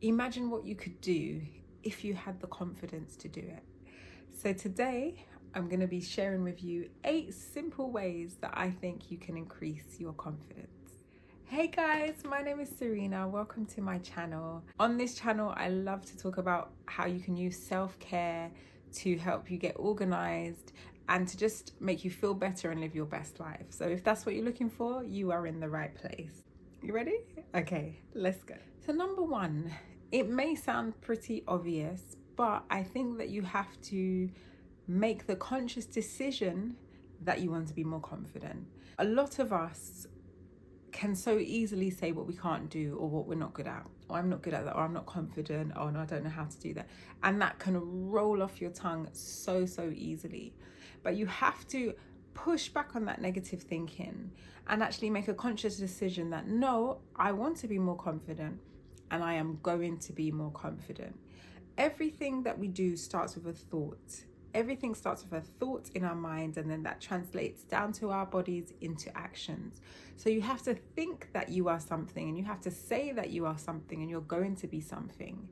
Imagine what you could do if you had the confidence to do it. So today, I'm going to be sharing with you 8 simple ways that I think you can increase your confidence. Hey guys, my name is Serena. Welcome to my channel. On this channel, I love to talk about how you can use self-care to help you get organized and to just make you feel better and live your best life. So if that's what you're looking for, you are in the right place. You ready? Okay, let's go. So number 1, it may sound pretty obvious, but I think that you have to make the conscious decision that you want to be more confident. A lot of us can so easily say what we can't do or what we're not good at, or I'm not good at that, or I'm not confident, or no, I don't know how to do that. And that can roll off your tongue so easily. But you have to push back on that negative thinking and actually make a conscious decision that no, I want to be more confident and I am going to be more confident. Everything that we do starts with a thought. Everything starts with a thought in our minds, and then that translates down to our bodies into actions. So you have to think that you are something, and you have to say that you are something, and you're going to be something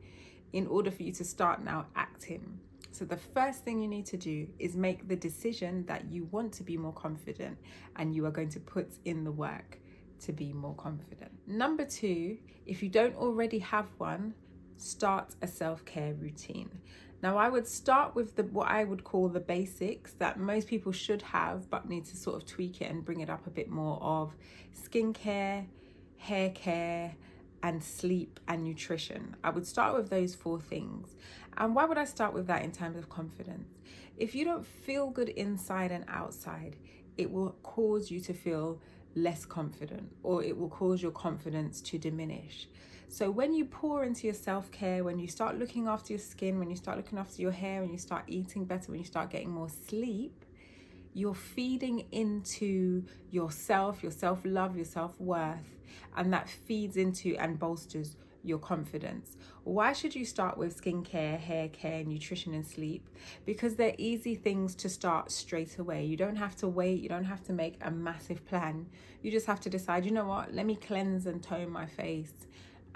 in order for you to start now acting. So the first thing you need to do is make the decision that you want to be more confident, and you are going to put in the work to be more confident. Number 2, if you don't already have one, start a self-care routine. Now, I would start with what I would call the basics that most people should have, but need to sort of tweak it and bring it up a bit more, of skincare, hair care, and sleep and nutrition. I would start with those 4 things. And why would I start with that in terms of confidence? If you don't feel good inside and outside, it will cause you to feel less confident, or it will cause your confidence to diminish. So when you pour into your self-care, when you start looking after your skin, when you start looking after your hair, when you start eating better, when you start getting more sleep, you're feeding into yourself, your self-love, your self-worth, and that feeds into and bolsters your confidence. Why should you start with skincare, hair care, nutrition, and sleep? Because they're easy things to start straight away. You don't have to wait. You don't have to make a massive plan. You just have to decide, you know what, let me cleanse and tone my face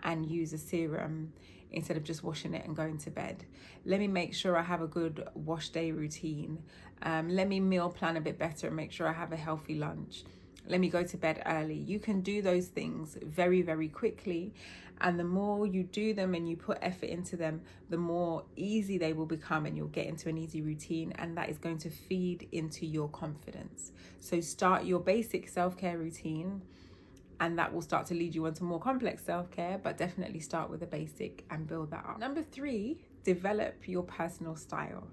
and use a serum instead of just washing it and going to bed. Let me make sure I have a good wash day routine. Let me meal plan a bit better and make sure I have a healthy lunch. Let me go to bed early. You can do those things very quickly. And the more you do them and you put effort into them, the more easy they will become, and you'll get into an easy routine, and that is going to feed into your confidence. So start your basic self-care routine, and that will start to lead you onto more complex self-care, but definitely start with the basic and build that up. Number 3, develop your personal style.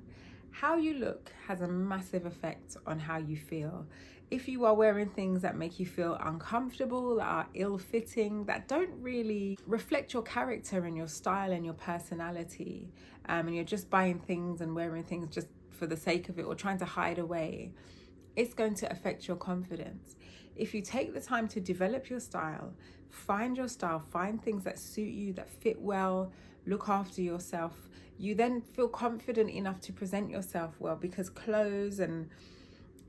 How you look has a massive effect on how you feel. If you are wearing things that make you feel uncomfortable, that are ill-fitting, that don't really reflect your character and your style and your personality, and you're just buying things and wearing things just for the sake of it or trying to hide away, it's going to affect your confidence. If you take the time to develop your style, find things that suit you, that fit well, look after yourself, you then feel confident enough to present yourself well, because clothes and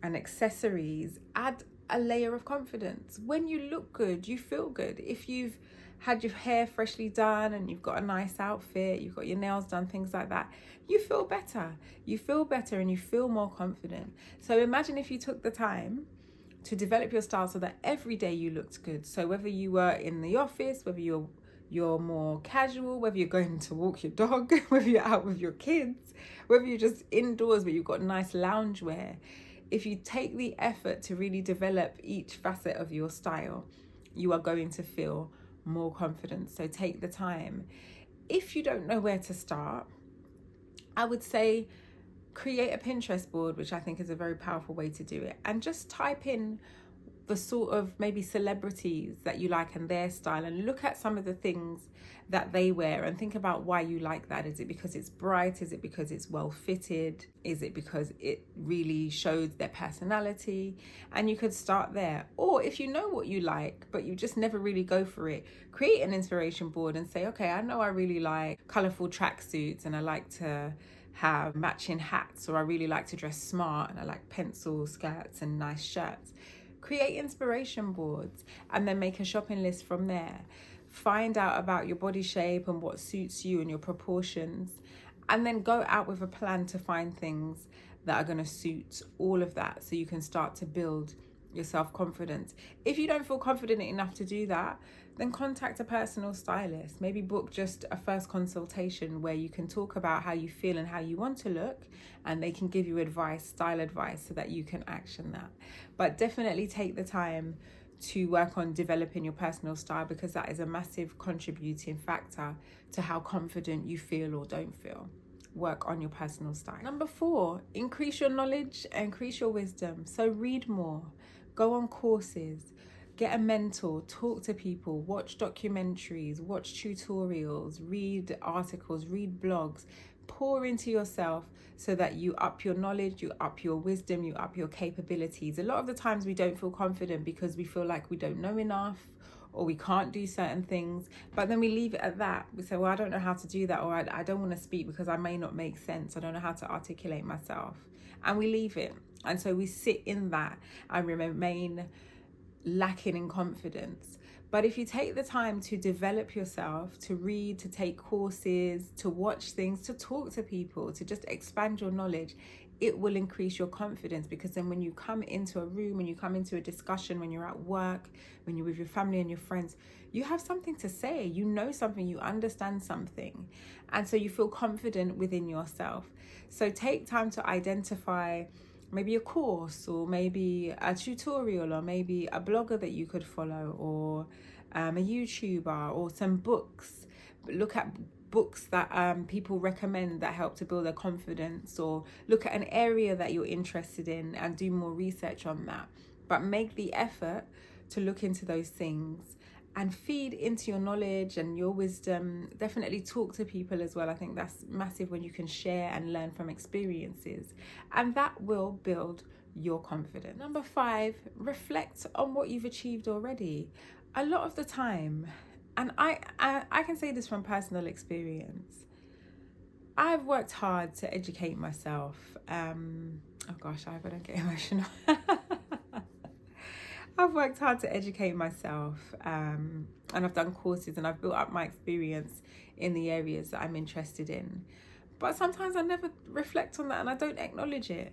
accessories add a layer of confidence. When you look good, you feel good. If you've had your hair freshly done and you've got a nice outfit, you've got your nails done, things like that, you feel better. You feel better and you feel more confident. So imagine if you took the time to develop your style so that every day you looked good. So whether you were in the office, whether you're more casual, whether you're going to walk your dog, whether you're out with your kids, whether you're just indoors but you've got nice loungewear, if you take the effort to really develop each facet of your style, you are going to feel more confident. So take the time. If you don't know where to start, I would say create a Pinterest board, which I think is a very powerful way to do it, and just type in the sort of maybe celebrities that you like and their style, and look at some of the things that they wear and think about why you like that. Is it because it's bright? Is it because it's well fitted? Is it because it really shows their personality? And you could start there. Or if you know what you like but you just never really go for it, create an inspiration board and say, okay, I know I really like colorful tracksuits and I like to have matching hats, or I really like to dress smart and I like pencil skirts and nice shirts. Create inspiration boards and then make a shopping list from there. find out about your body shape and what suits you and your proportions, and then go out with a plan to find things that are going to suit all of that, so you can start to build your self-confidence. If you don't feel confident enough to do that, then contact a personal stylist. Maybe book just a first consultation where you can talk about how you feel and how you want to look, and they can give you advice, style advice, so that you can action that. But definitely take the time to work on developing your personal style, because that is a massive contributing factor to how confident you feel or don't feel. Work on your personal style. Number 4, increase your knowledge, increase your wisdom. So read more, go on courses, get a mentor, talk to people, watch documentaries, watch tutorials, read articles, read blogs. Pour into yourself so that you up your knowledge, you up your wisdom, you up your capabilities. A lot of the times we don't feel confident because we feel like we don't know enough, or we can't do certain things, but then we leave it at that. We say, well, I don't know how to do that, or I don't want to speak because I may not make sense. I don't know how to articulate myself. And we leave it. And so we sit in that and remain lacking in confidence. But if you take the time to develop yourself, to read, to take courses, to watch things, to talk to people, to just expand your knowledge, it will increase your confidence. Because then when you come into a room, when you come into a discussion, when you're at work, when you're with your family and your friends, you have something to say, you know something, you understand something. And so you feel confident within yourself. So take time to identify maybe a course, or maybe a tutorial, or maybe a blogger that you could follow, or a YouTuber, or some books. Look at books that people recommend that help to build their confidence, or look at an area that you're interested in and do more research on that. But make the effort to look into those things and feed into your knowledge and your wisdom. Definitely talk to people as well. I think that's massive when you can share and learn from experiences, and that will build your confidence. Number 5, reflect on what you've achieved already. A lot of the time, and I can say this from personal experience, I've worked hard to educate myself. Oh gosh, I hope I don't get emotional. I've worked hard to educate myself, and I've done courses, and I've built up my experience in the areas that I'm interested in. But sometimes I never reflect on that, and I don't acknowledge it.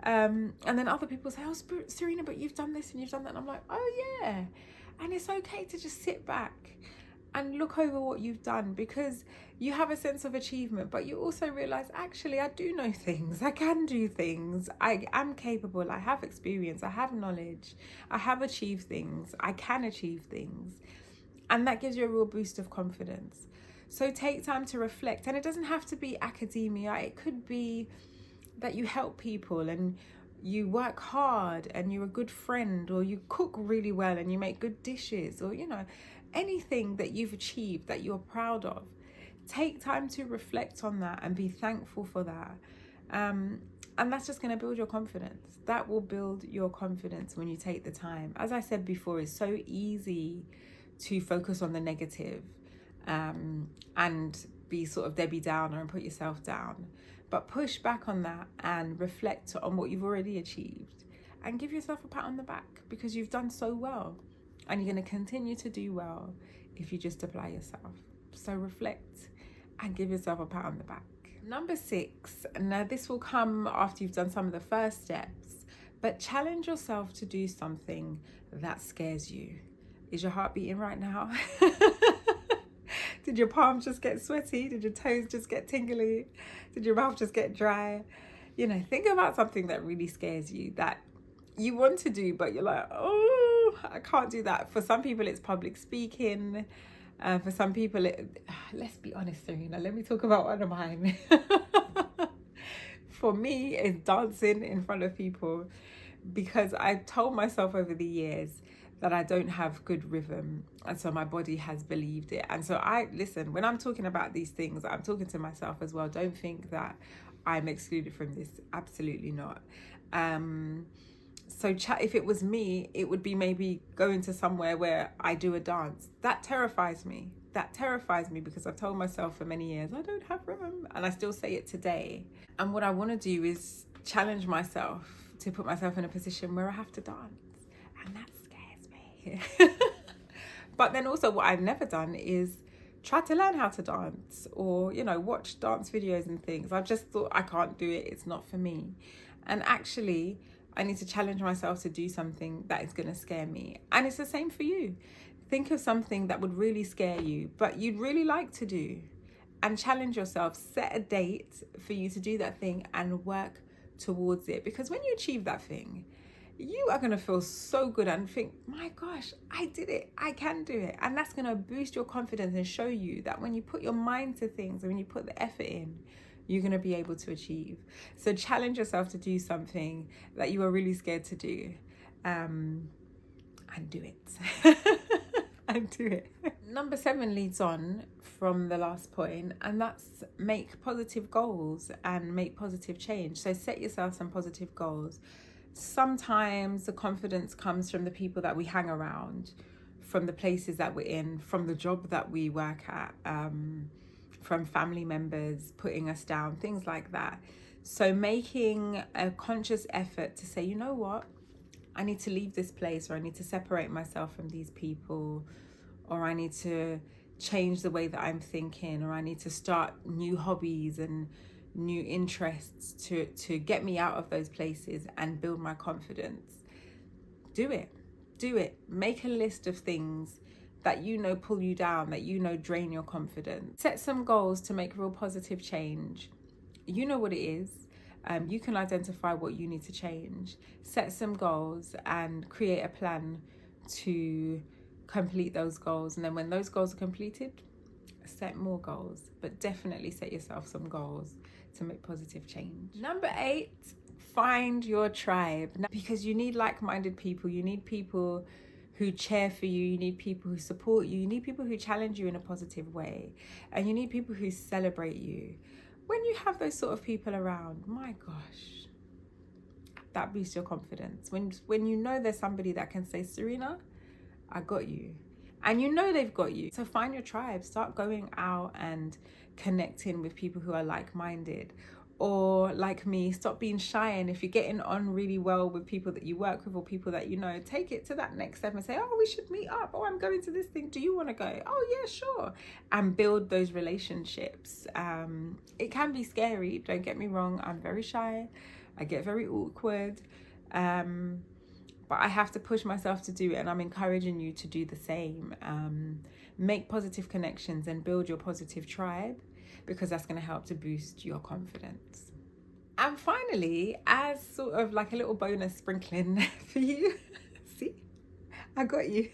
And then other people say, oh, Serena, but you've done this and you've done that. And I'm like, oh yeah. And it's okay to just sit back and look over what you've done, because you have a sense of achievement, but you also realize, actually, I do know things, I can do things, I am capable, I have experience, I have knowledge, I have achieved things, I can achieve things. And that gives you a real boost of confidence. So take time to reflect, and it doesn't have to be academia. It could be that you help people and you work hard and you're a good friend, or you cook really well and you make good dishes, or anything that you've achieved that you're proud of. Take time to reflect on that and be thankful for that. And that's just going to build your confidence. That will build your confidence when you take the time. As I said before, it's so easy to focus on the negative and be sort of Debbie Downer and put yourself down. But push back on that and reflect on what you've already achieved, and give yourself a pat on the back, because you've done so well. And you're going to continue to do well if you just apply yourself. So reflect and give yourself a pat on the back. Number 6, now this will come after you've done some of the first steps, but challenge yourself to do something that scares you. Is your heart beating right now? Did your palms just get sweaty? Did your toes just get tingly? Did your mouth just get dry? Think about something that really scares you, that you want to do, but you're like, oh, I can't do that. For some people, it's public speaking. For some people, let's be honest, Serena, let me talk about one of mine. For me, it's dancing in front of people, because I told myself over the years that I don't have good rhythm, and so my body has believed it. And so listen, when I'm talking about these things, I'm talking to myself as well. Don't think I'm excluded from this. Absolutely not. So if it was me, it would be maybe going to somewhere where I do a dance. That terrifies me. Because I've told myself for many years, I don't have rhythm. And I still say it today. And what I want to do is challenge myself to put myself in a position where I have to dance. And that scares me. But then also what I've never done is try to learn how to dance or, you know, watch dance videos and things. I've just thought I can't do it. It's not for me. And actually, I need to challenge myself to do something that is going to scare me. And it's the same for you. Think of something that would really scare you, but you'd really like to do, and challenge yourself. Set a date for you to do that thing and work towards it. Because when you achieve that thing, you are going to feel so good and think, my gosh, I did it. I can do it. And that's going to boost your confidence and show you that when you put your mind to things and when you put the effort in, you're going to be able to achieve. So challenge yourself to do something that you are really scared to do, and do it. And do it. Number 7 leads on from the last point, and that's make positive goals and make positive change. So set yourself some positive goals. Sometimes the confidence comes from the people that we hang around, from the places that we're in, from the job that we work at, from family members putting us down, things like that. So making a conscious effort to say, you know what, I need to leave this place, or I need to separate myself from these people, or I need to change the way that I'm thinking, or I need to start new hobbies and new interests to get me out of those places and build my confidence. Do it. Make a list of things that you know pull you down, that you know drain your confidence. Set some goals to make real positive change. You know what it is. You can identify what you need to change. Set some goals and create a plan to complete those goals. And then when those goals are completed, set more goals. But definitely set yourself some goals to make positive change. Number 8, find your tribe. Now, because you need like-minded people. You need people who cheer for you. You need people who support you. You need people who challenge you in a positive way. And you need people who celebrate you. When you have those sort of people around, my gosh, that boosts your confidence. When you know there's somebody that can say, Serena, I got you. And you know they've got you. So find your tribe. Start going out and connecting with people who are like-minded. Or like me, stop being shy. And if you're getting on really well with people that you work with or people that you know, take it to that next step and say, oh, we should meet up. Oh, I'm going to this thing. Do you want to go? Oh, yeah, sure. And build those relationships. It can be scary. Don't get me wrong. I'm very shy. I get very awkward. But I have to push myself to do it. And I'm encouraging you to do the same. Make positive connections and build your positive tribe, because that's going to help to boost your confidence. And finally, as sort of like a little bonus sprinkling for you, see, I got you.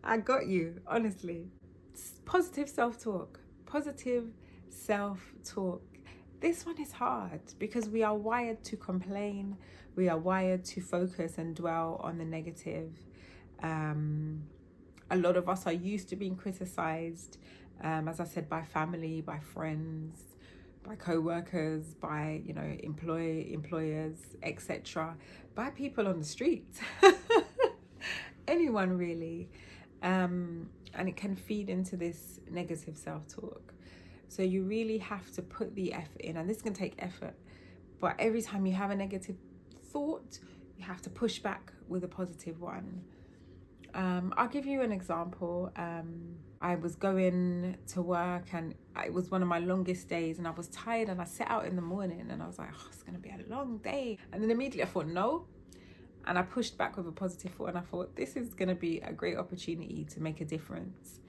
I got you, honestly. Positive self-talk. Positive self-talk. This one is hard because we are wired to complain. We are wired to focus and dwell on the negative. A lot of us are used to being criticized, as I said, by family, by friends, by co-workers, by, you know, employers, etc., by people on the street, anyone really. And it can feed into this negative self-talk. So you really have to put the effort in, and this can take effort. But every time you have a negative thought, you have to push back with a positive one. I'll give you an example. I was going to work and it was one of my longest days and I was tired, and I set out in the morning and I was like, oh, it's going to be a long day. And then immediately I thought, no. And I pushed back with a positive thought and I thought, this is going to be a great opportunity to make a difference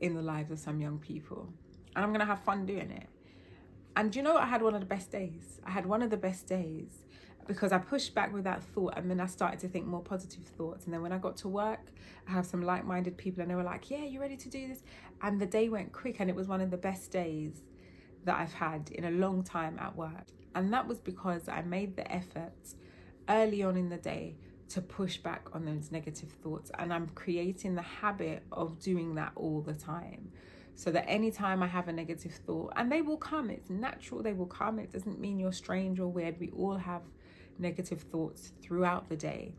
in the lives of some young people. And I'm going to have fun doing it. And you know, I had one of the best days. Because I pushed back with that thought, and then I started to think more positive thoughts. And then when I got to work, I have some like-minded people and they were like, yeah, you ready to do this? And the day went quick, and it was one of the best days that I've had in a long time at work. And that was because I made the effort early on in the day to push back on those negative thoughts. And I'm creating the habit of doing that all the time. So that anytime I have a negative thought, and they will come, it's natural, they will come. It doesn't mean you're strange or weird. We all have negative thoughts throughout the day.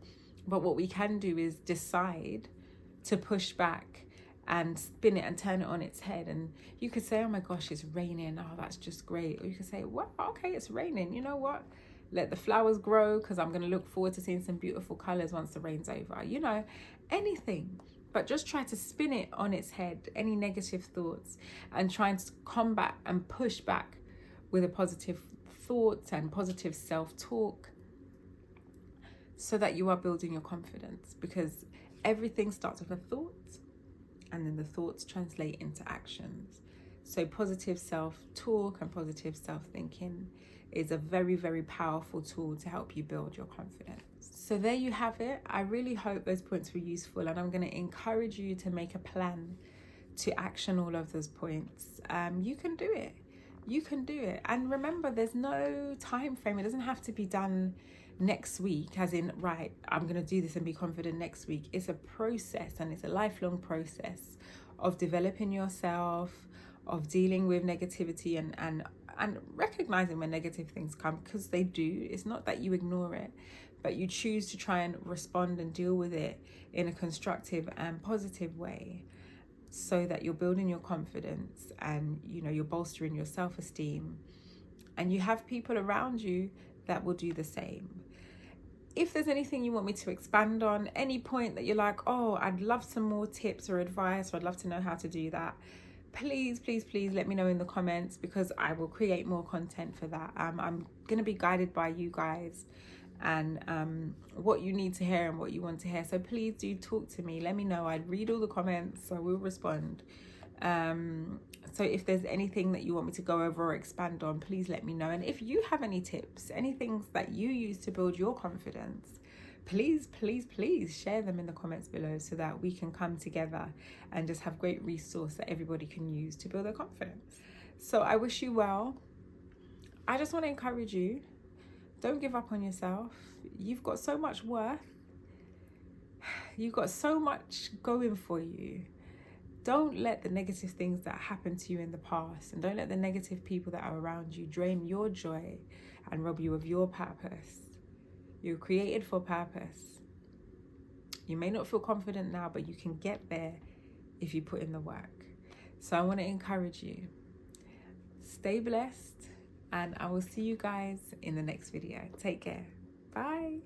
But what we can do is decide to push back and spin it and turn it on its head. And you could say, oh my gosh, it's raining. Oh, that's just great. Or you could say, well, okay, it's raining. You know what? Let the flowers grow, because I'm going to look forward to seeing some beautiful colors once the rain's over. You know, anything. but just try to spin it on its head, any negative thoughts, and try to combat and push back with a positive thoughts and positive self-talk, so that you are building your confidence, because everything starts with a thought and then the thoughts translate into actions. So positive self-talk and positive self-thinking is a very, very powerful tool to help you build your confidence. So there you have it. I really hope those points were useful, and I'm going to encourage you to make a plan to action all of those points. You can do it. You can do it. And remember, there's no time frame. It doesn't have to be done next week, as in, right, I'm going to do this and be confident next week. It's a process, and it's a lifelong process of developing yourself, of dealing with negativity and recognizing when negative things come, because they do. It's not that you ignore it, but you choose to try and respond and deal with it in a constructive and positive way, so that you're building your confidence and, you know, you're bolstering your self-esteem, and you have people around you that will do the same. If there's anything you want me to expand on, any point that you're like, oh, I'd love some more tips or advice, or I'd love to know how to do that, please let me know in the comments, because I will create more content for that. I'm going to be guided by you guys and what you need to hear and what you want to hear. So please do talk to me. Let me know. I'd read all the comments, so I will respond. So if there's anything that you want me to go over or expand on, please let me know. And if you have any tips, any things that you use to build your confidence, please share them in the comments below, so that we can come together and just have great resource that everybody can use to build their confidence. So I wish you well. I just want to encourage you, don't give up on yourself. You've got so much worth. You've got so much going for you. Don't let the negative things that happened to you in the past, and don't let the negative people that are around you drain your joy and rob you of your purpose. You're created for purpose. You may not feel confident now, but you can get there if you put in the work. So I want to encourage you. Stay blessed, and I will see you guys in the next video. Take care. Bye.